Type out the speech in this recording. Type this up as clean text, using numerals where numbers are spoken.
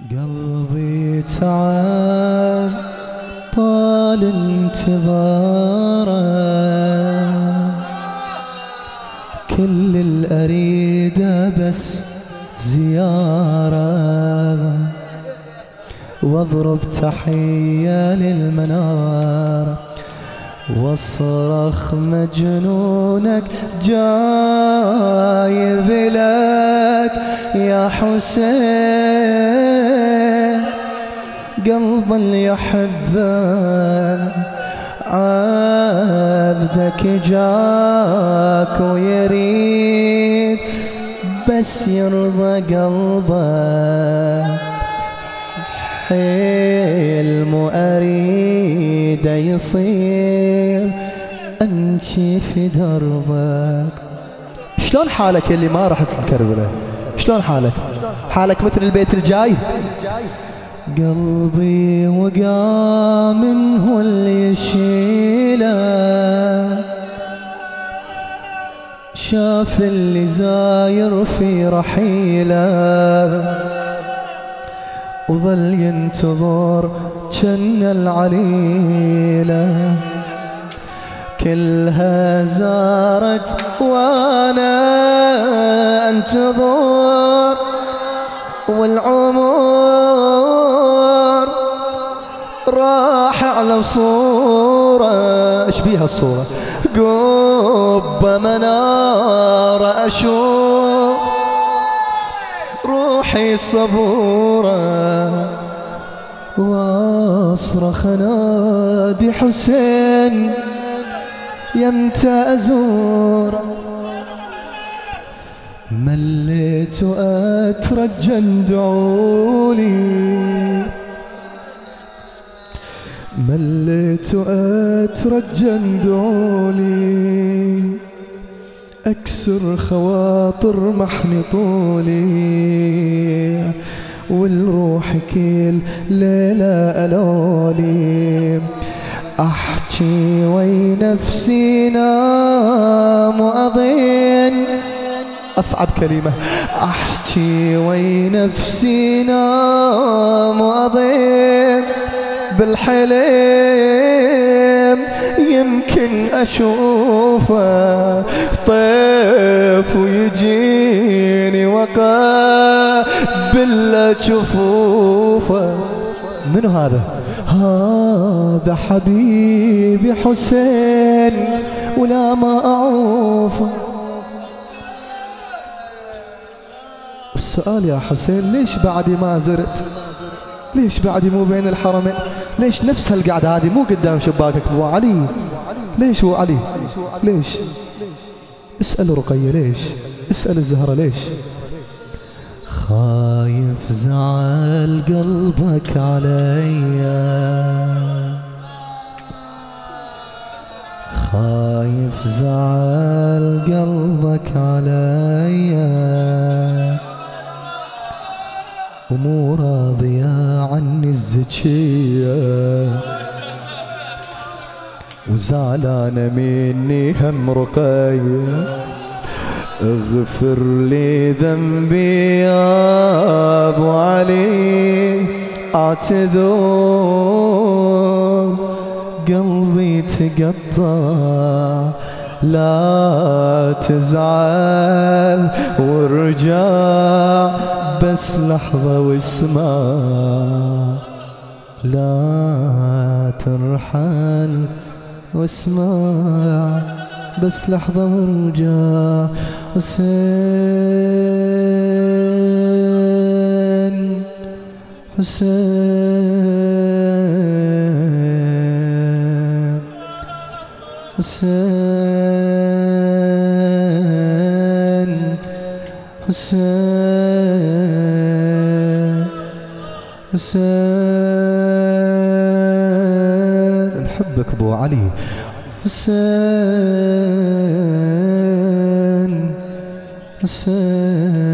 قلبي تعب طال انتظاره، كل الأريده بس زيارة، واضرب تحية للمنارة، واصرخ مجنونك جايب لك يا حسين، قلب اللي يحبه عبدك جاك ويريد بس يرضى قلبه، حلم أريد يصير أمشي في دربك. شلون حالك اللي ما رحت الكربلة؟ شلون حالك؟ حالك مثل البيت الجاي؟ قلبي وقع منه اللي يشيله، شاف اللي زاير في رحيله، وظل ينتظر جن العليلة، كلها زارت وانا انتظر، والعمر راح على صورة. ايش بيها الصورة؟ قبة منارة اشوف روحي صبورة، واصرخ نادي حسين يمتى ازوره، مليت واترجى ادعولي، مليت واترجى ادعولي، اكسر خواطر محني طولي، والروح كل ليلة ألولي، أحكي وي نفسي نام وأظن، أصعب كلمة، أحكي وي نفسي نام وأظن، بالحلم يمكن أشوفه طيف ويجيني وقابل جفوفه. منو هذا؟ هذا حبيبي حسين ولا ما أعوفه. السؤال يا حسين، ليش بعدي ما زرت؟ ليش بعدي مو بين الحرمين؟ ليش نفس هالقعدة هذه مو قدام شباكك ابو علي؟ ليش ابو علي؟ ليش؟ اسأل رقية ليش؟ اسأل الزهرة ليش؟ خايف زعل قلبك عليا، خايف زعل قلبك عليا، ومو راضية عني الزكية، وزعلانة مني هم رقية، اغفر لي ذنبي يا ابو علي، اعتذر قلبي تقطع، لا تزعل وارجع بس لحظة واسمع، لا ترحل واسمع بس لحظة وارجع. حسين حسين حسين حسين حسين، نحبك ابو علي. حسين حسين